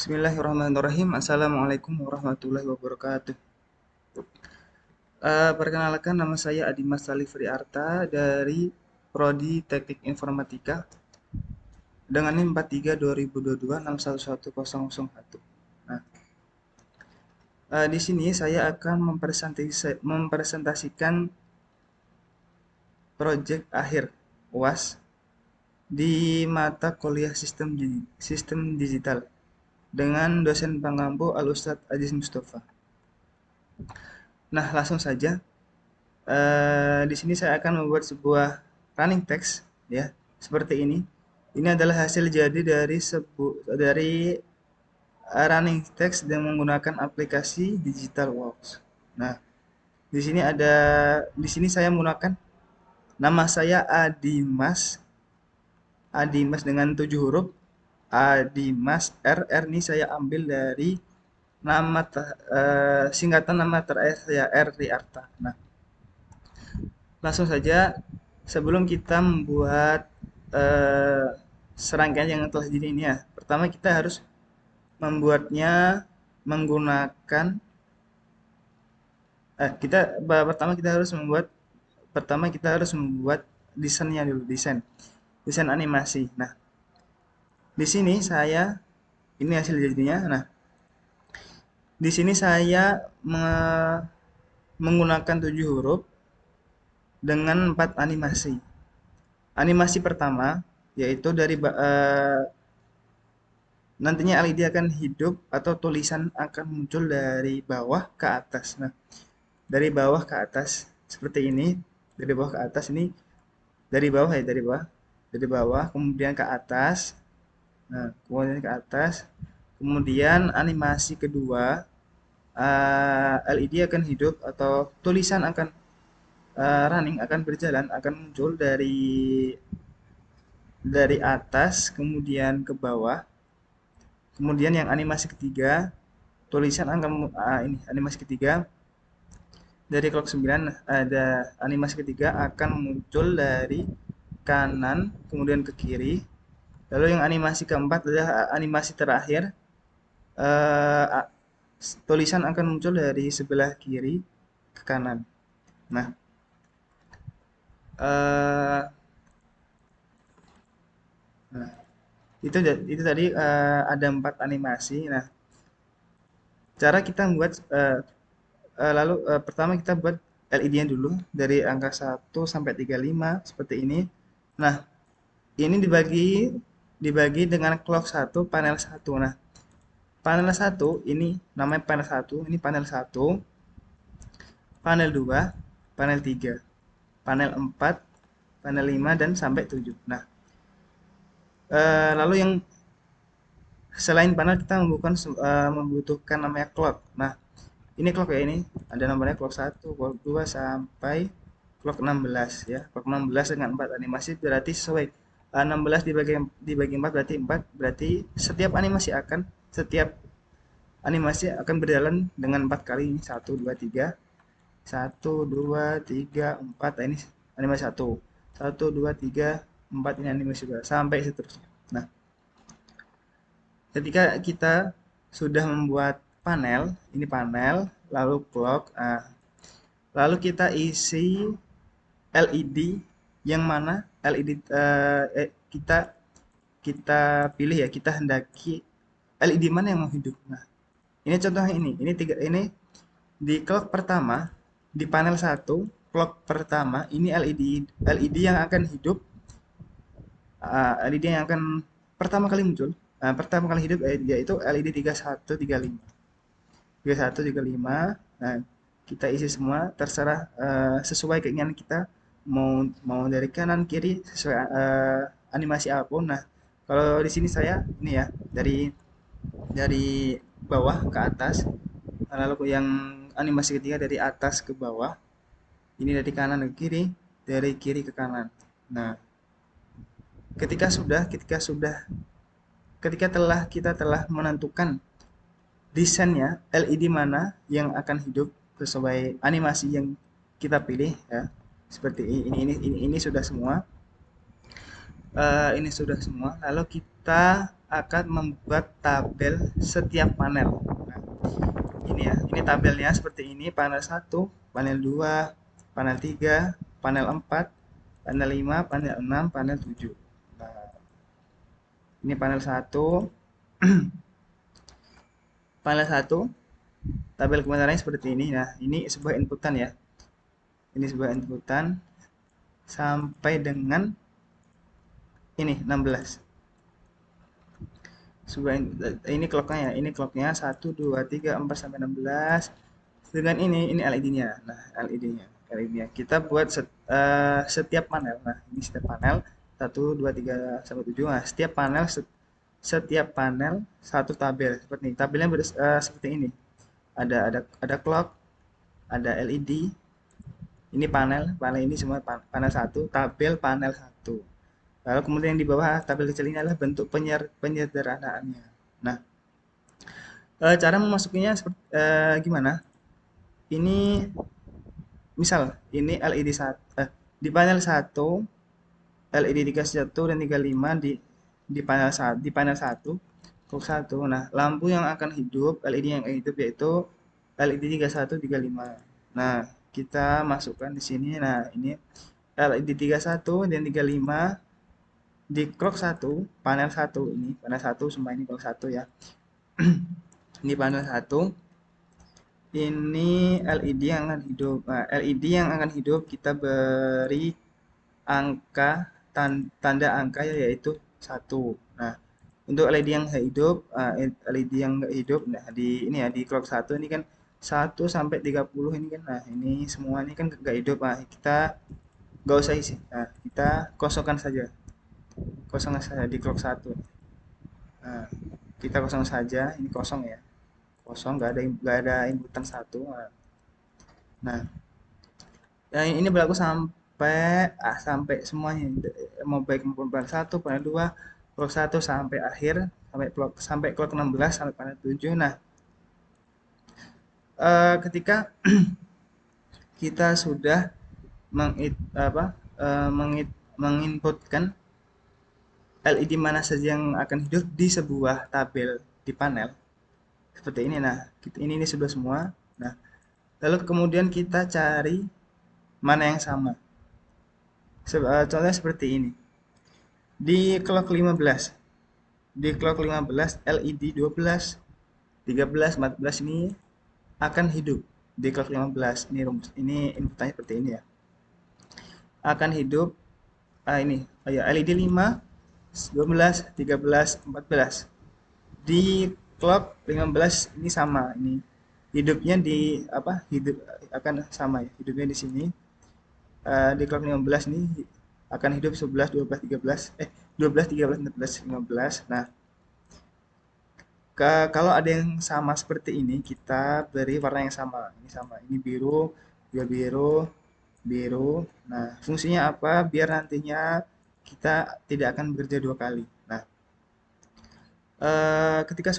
Bismillahirrahmanirrahim. Assalamualaikum warahmatullahi wabarakatuh. Perkenalkan, nama saya Adimas Salif Riarta dari Prodi Teknik Informatika dengan NIM 43 2022 611001. Nah, di sini saya akan mempresentasikan proyek akhir UAS di mata kuliah Sistem Digital dengan dosen pengampu Al-Ustadz Aziz Mustafa. Nah, langsung saja. Di sini saya akan membuat sebuah running text, ya, seperti ini. Ini adalah hasil jadi dari running text yang menggunakan aplikasi Digital Works. Nah, di sini saya menggunakan nama saya Adimas dengan 7 huruf. Adimas R ini saya ambil dari singkatan nama terakhir saya, R Riarta. Nah, langsung saja, sebelum kita membuat eh, serangkaian yang telah jadi ini, ya, pertama kita harus membuatnya menggunakan pertama kita harus membuat desainnya dulu, desain animasi. Nah, di sini ini hasil jadinya. Nah, di sini saya menggunakan 7 huruf dengan 4 animasi. Animasi pertama yaitu nantinya LED akan hidup atau tulisan akan muncul dari bawah ke atas. Nah, dari bawah ke atas seperti ini, dari bawah ke atas ini, dari bawah kemudian ke atas. Nah, kemudian ke atas, kemudian animasi kedua, LED akan hidup atau tulisan akan running, akan berjalan, akan muncul dari atas kemudian ke bawah. Kemudian yang animasi ketiga, tulisan akan ini animasi ketiga dari clock 9, ada animasi ketiga akan muncul dari kanan kemudian ke kiri. Lalu yang animasi keempat adalah animasi terakhir, eh, tulisan akan muncul dari sebelah kiri ke kanan. Nah, eh, nah itu tadi ada 4 animasi. Nah, cara kita membuat lalu pertama kita buat LED-nya dulu dari angka 1 sampai 35 seperti ini. Nah, ini dibagi dengan clock 1, panel 1. Nah, panel 1 ini namanya panel 1, ini panel 1, panel 2, panel 3, panel 4, panel 5 dan sampai 7. Nah, lalu yang selain panel kita membutuhkan namanya clock. Nah, ini clock ya, ini ada nomornya clock 1, clock 2 sampai clock 16, ya. Clock 16 dengan 4 animasi berarti sesuai. 16 dibagi 4 berarti 4, berarti setiap animasi akan berjalan dengan 4 kali, ini 1 2 3. 1 2 3 4. Nah, ini animasi 1. 1 2 3 4, ini animasi 2 sampai seterusnya. Nah, ketika kita sudah membuat panel, ini panel, lalu clock, lalu kita isi LED yang mana LED kita pilih, ya, kita hendaki LED mana yang mau hidup. Nah, ini contohnya, ini di clock pertama, di panel 1 clock pertama, ini LED yang akan hidup, LED yang akan pertama kali muncul, pertama kali hidup, yaitu LED 3135. 3135. Nah, kita isi semua, terserah sesuai keinginan kita, mau dari kanan kiri, sesuai animasi apapun. Nah, kalau di sini saya ini, ya, dari bawah ke atas. Lalu yang animasi ketiga dari atas ke bawah, ini dari kanan ke kiri, dari kiri ke kanan. Nah, kita telah menentukan desainnya, LED mana yang akan hidup sesuai animasi yang kita pilih, ya, seperti ini sudah semua. Ini sudah semua. Lalu kita akan membuat tabel setiap panel. Nah, ini ya, ini tabelnya seperti ini, panel 1, panel 2, panel 3, panel 4, panel 5, panel 6, panel 7. Nah, ini panel 1, panel 1, tabel kebenarannya seperti ini. Nah, ini sebuah inputan ya. Ini sebuah inputan sampai dengan ini 16. Sebuah ini clocknya ya. Ini clocknya 1, 2, 3, 4 sampai 16. Dengan ini LED-nya. Nah, LED-nya. LED-nya. Kita buat setiap panel. Nah, ini setiap panel 1, 2, 3 sampai 7. Nah, setiap panel satu tabel seperti ini. Tabelnya seperti ini. Ada clock, ada LED. Ini panel ini semua panel satu, tabel panel satu. Lalu kemudian di bawah tabel kecil ini adalah bentuk penyederhanaannya. Nah, cara memasukinya seperti gimana? Ini misal ini LED di panel 1, LED 31 dan 35 di panel 1, kok 1. Nah, lampu yang akan hidup, LED yang akan hidup yaitu LED 31, 35. Nah, kita masukkan di sini. Nah, ini LED 31 dan 35 di clock 1, panel 1 ini, panel 1 semua ini clock 1 ya. Ini panel 1. Ini LED yang akan hidup. Nah, LED yang akan hidup kita beri angka tanda angka yaitu 1. Nah, untuk LED yang hidup, LED yang nggak hidup, nah di ini ya di clock 1 ini kan 1 sampai 30 ini kan. Nah, ini semua ini kan nggak hidup. Nah, kita nggak usah isi. Nah, kita kosongkan saja. Kosong saja di clock 1. Nah, kita kosong saja, ini kosong ya. Kosong, nggak ada inputan 1. Nah, ini berlaku sampai semuanya, mau baik maupun panel 1, panel 2, clock 1 sampai akhir, sampai clock 16 sampai panel 7. Nah, ketika kita sudah menginputkan LED mana saja yang akan hidup di sebuah tabel di panel seperti ini. Nah, ini sudah semua. Nah, lalu kemudian kita cari mana yang sama. Contohnya seperti ini. Di clock 15. Di clock 15 LED 12, 13, 14 ini akan hidup di clock 15. Ini inputannya seperti ini ya. Akan hidup ini ya LED 5, 12, 13, 14. Di clock 15 ini sama, ini hidupnya hidup akan sama ya, hidupnya di sini. Di clock 15 ini akan hidup 11, 12, 13, 12, 13, 14, 15. Nah, kalau ada yang sama seperti ini, kita beri warna yang sama. Ini sama, ini biru, juga biru, biru. Nah, fungsinya apa? Biar nantinya kita tidak akan bekerja dua kali. Nah, ketika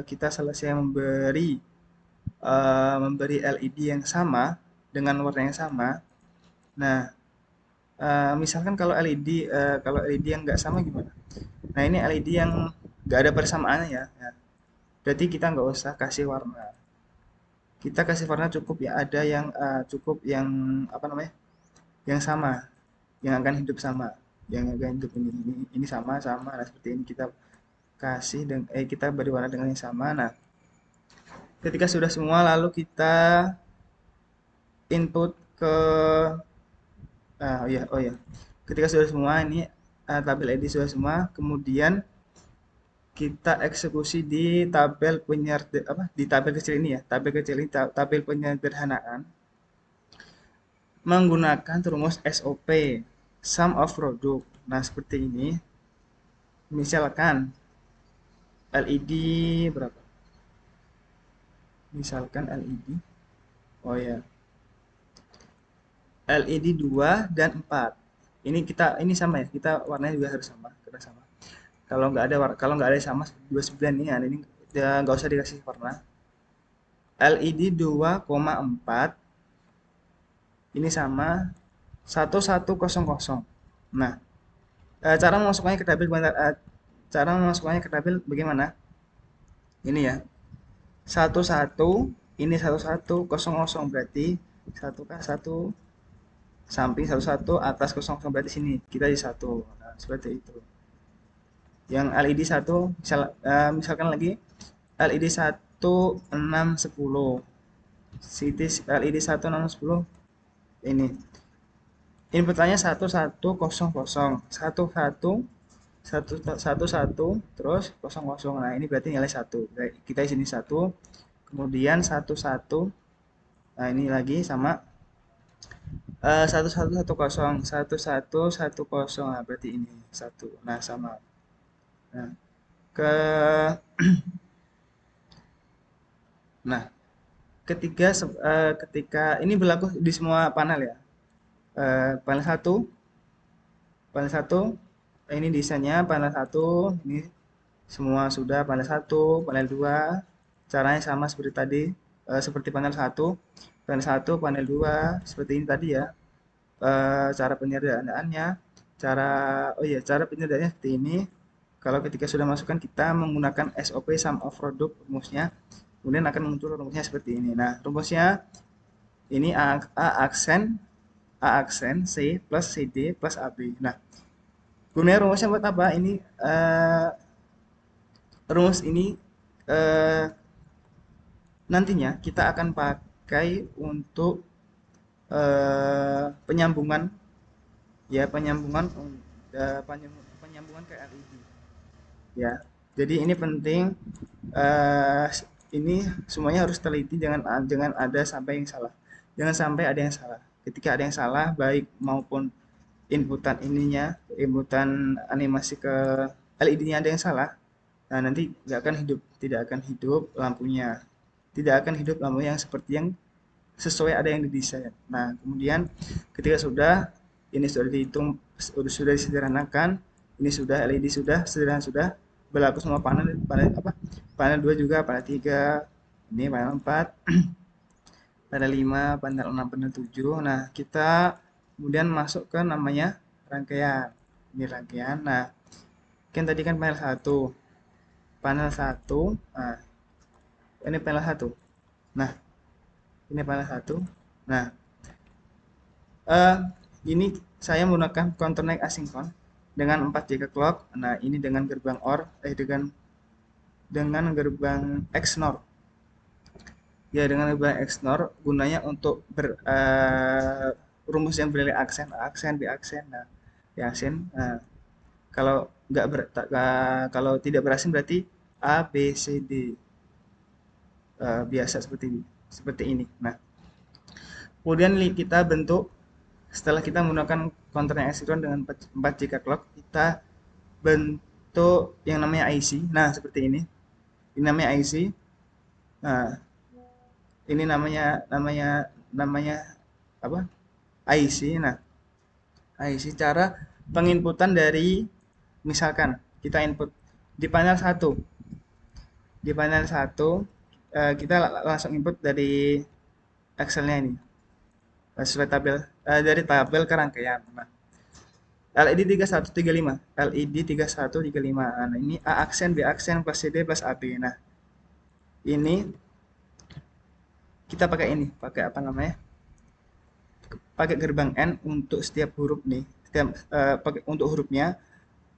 kita selesai memberi LED yang sama dengan warna yang sama. Nah, misalkan kalau LED yang nggak sama gimana? Nah, ini LED yang nggak ada persamaannya ya. Berarti kita nggak usah kasih warna. Kita kasih warna cukup ya, ada yang cukup yang apa namanya? Yang sama, yang akan hidup sama, yang akan hidup ini sama sama. Nah, seperti ini kita kita beri warna dengan yang sama. Nah, ketika sudah semua lalu kita input ke oh ya. Ketika sudah semua ini tabel LED sudah semua, kemudian kita eksekusi di di tabel kecil ini ya. Tabel kecil ini tabel penyederhanaan menggunakan rumus SOP, sum of product. Nah, seperti ini. Misalkan LED berapa? Misalkan LED. Oh ya. LED 2 dan 4. Ini sama ya. Kita warnanya juga harus sama, sama. Kalau nggak ada sama 29 nih, ini nggak usah dikasih warna. LED 2,4 ini sama 1100. Nah, Cara memasukkannya ke tabel cara memasukkannya ke tabel bagaimana? Ini ya. Satu satu, ini satu satu, kosong kosong berarti satu k satu, samping satu satu, atas kosong kosong berarti sini kita di satu. Nah, seperti itu. Yang LED satu, misalkan lagi LED satu 610, City LED satu 610 ini. Inputannya satu satu kosong kosong, satu satu satu satu satu, terus kosong kosong. Nah ini berarti nilai satu. Kita di sini satu, kemudian satu satu. Nah ini lagi sama satu satu satu kosong, satu satu satu kosong. Nah berarti ini satu. Nah sama. Nah ke nah ketika ini berlaku di semua panel ya. Panel satu, panel satu. Ini desainnya panel satu. Ini semua sudah panel satu, panel 2. Caranya sama seperti tadi, seperti panel satu, panel satu, panel 2 seperti ini tadi ya. Cara penyederhanaannya, oh iya, cara penyederhanaannya seperti ini. Kalau ketika sudah masukkan kita menggunakan SOP sum of product rumusnya, kemudian akan muncul rumusnya seperti ini. Nah, rumusnya ini A aksen C plus CD plus AB. Nah, gunanya rumusnya buat apa? Ini rumus ini eh, nantinya kita akan pakai untuk penyambungan, ya penyambungan ke LED ya. Jadi ini penting, eh, ini semuanya harus teliti, jangan ada sampai yang salah, jangan sampai ada yang salah. Ketika ada yang salah baik maupun inputan animasi ke LED-nya ada yang salah, nah nanti tidak akan hidup lampunya, yang seperti yang sesuai ada yang didesain. Nah, kemudian ketika ini sudah dihitung, sudah disederhanakan, ini sudah LED sudah sederhana, sudah berlaku semua panel, panel 2 juga, panel 3, ini panel 4, panel 5, panel 6, panel 7. Nah, kita kemudian masuk ke namanya rangkaian. Ini rangkaian. Nah, kan tadi kan panel 1. Panel 1. Nah, ini panel 1. Nah, ini panel 1. Nah, eh ini saya menggunakan counter naik asinkron dengan 4 JK clock. Nah, ini dengan gerbang OR, dengan gerbang XNOR. Ya, dengan gerbang XNOR gunanya untuk rumus yang bernilai aksen, A aksen, B aksen. Nah, B aksen. Nah, kalau nggak ber, kalau tidak berasin berarti A, B, C, D. Biasa seperti ini. Nah, kemudian kita bentuk. Setelah kita menggunakan counter yang asinkron dengan 4 JK clock, kita bentuk yang namanya IC. Nah, seperti ini. Ini namanya IC. Nah, ini namanya apa? IC. Nah, IC cara penginputan dari, misalkan kita input di panel 1. Di panel 1 kita langsung input dari Excel-nya ini. Sesuai tabel, dari tabel ke rangkaian. Nah, LED 3135, LED 3135. Nah, ini A aksen, B aksen plus CD plus AB. Nah, ini kita pakai apa namanya? Pakai gerbang N untuk setiap huruf nih. Pakai untuk hurufnya.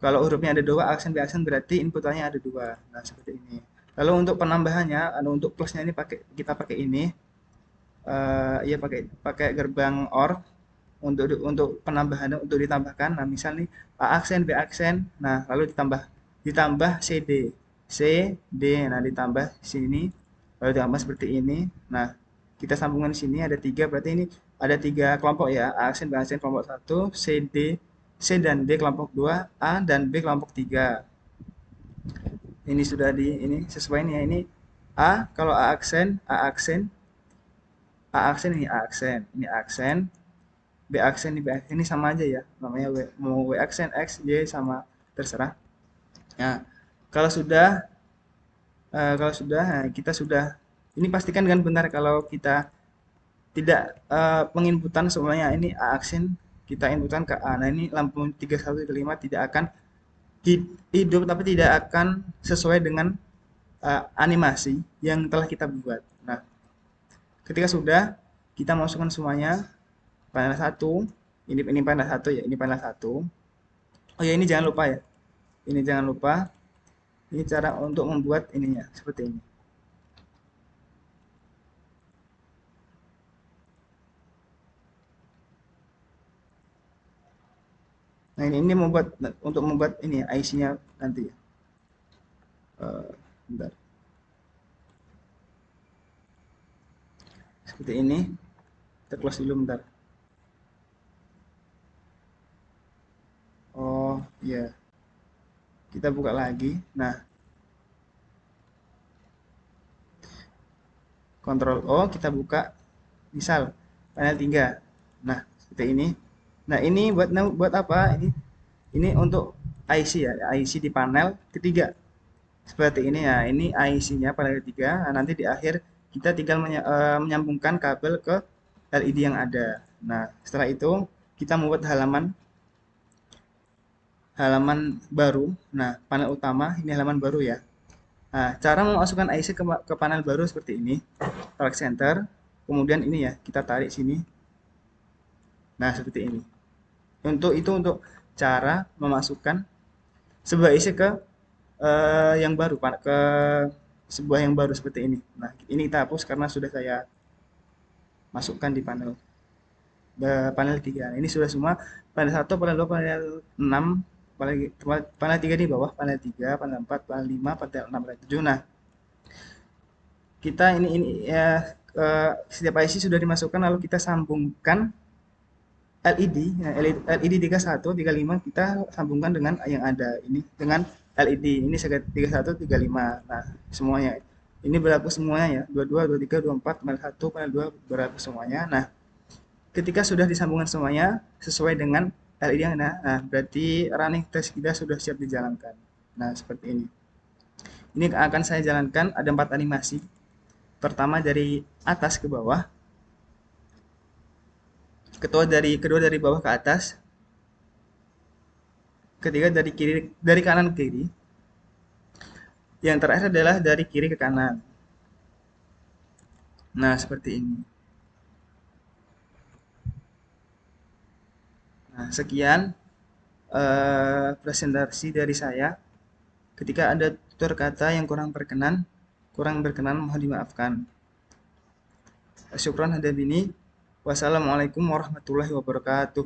Kalau hurufnya ada 2, aksen B aksen berarti inputannya ada 2. Nah, seperti ini. Lalu untuk penambahannya, untuk plusnya ini kita pakai ini. Ya pakai gerbang OR untuk penambahan, untuk ditambahkan. Nah, misal nih A aksen, B aksen, nah lalu ditambah CD, CD, nah ditambah sini, lalu ditambah seperti ini. Nah, kita sambungkan di sini ada 3, berarti ini ada 3 kelompok ya. A aksen, B aksen kelompok 1, C dan D kelompok 2, A dan B kelompok 3. Ini sudah ini sesuai nih ya. Ini A, kalau A aksen, ini A aksen, ini aksen, B aksen, ini sama aja ya, namanya mau W aksen, X, Y sama, terserah. Nah, kalau sudah nah, kita sudah ini pastikan dengan benar kalau kita tidak penginputan semuanya ini A aksen, kita inputkan ke A. Nah, ini lampu 3135 tidak akan hidup, tapi tidak akan sesuai dengan animasi yang telah kita buat. Nah, ketika sudah, kita masukkan semuanya panel 1. Ini panel 1 ya, ini panel 1. Oh ya, ini jangan lupa ya. Ini jangan lupa. Ini cara untuk membuat ininya seperti ini. Nah, ini membuat untuk membuat ini IC-nya nanti ya. Bentar. Seperti ini. Kita close dulu bentar. Oh, iya. Kita buka lagi. Nah, Ctrl O, kita buka misal panel 3. Nah, seperti ini. Nah, ini buat apa? Ini untuk IC ya, IC di panel ketiga. Seperti ini ya. Ini IC-nya panel ketiga. Nah, nanti di akhir kita tinggal menyambungkan kabel ke LED yang ada. Nah, setelah itu kita membuat halaman baru. Nah, panel utama ini halaman baru ya. Nah, cara memasukkan IC ke panel baru seperti ini. Tarik center, kemudian ini ya, kita tarik sini. Nah, seperti ini. Untuk cara memasukkan sebuah IC ke yang baru, ke sebuah yang baru seperti ini. Nah, ini kita hapus karena sudah saya masukkan di panel 3. Ini sudah semua panel 1, panel 2, panel 6, panel 3 di bawah, panel 3, panel 4, panel 5, panel 6, panel 7. Nah, kita ini ya, setiap IC sudah dimasukkan, lalu kita sambungkan LED, ya, LED 31, 35 kita sambungkan dengan yang ada ini dengan LED ini 31, 35. Nah, semuanya ini berlaku semuanya ya, 22, 23, 24, panel 1, panel 2 berlaku semuanya. Nah, ketika sudah disambungkan semuanya sesuai dengan LED yang ada, nah berarti running test kita sudah siap dijalankan. Nah, seperti ini. Ini akan saya jalankan, ada 4 animasi. Pertama dari atas ke bawah, kedua dari bawah ke atas, ketiga dari kanan ke kiri, yang terakhir adalah dari kiri ke kanan. Nah, seperti ini. Nah, sekian presentasi dari saya. Ketika ada tutur kata yang kurang berkenan mohon dimaafkan. Syukran hadza bini. Wassalamualaikum warahmatullahi wabarakatuh.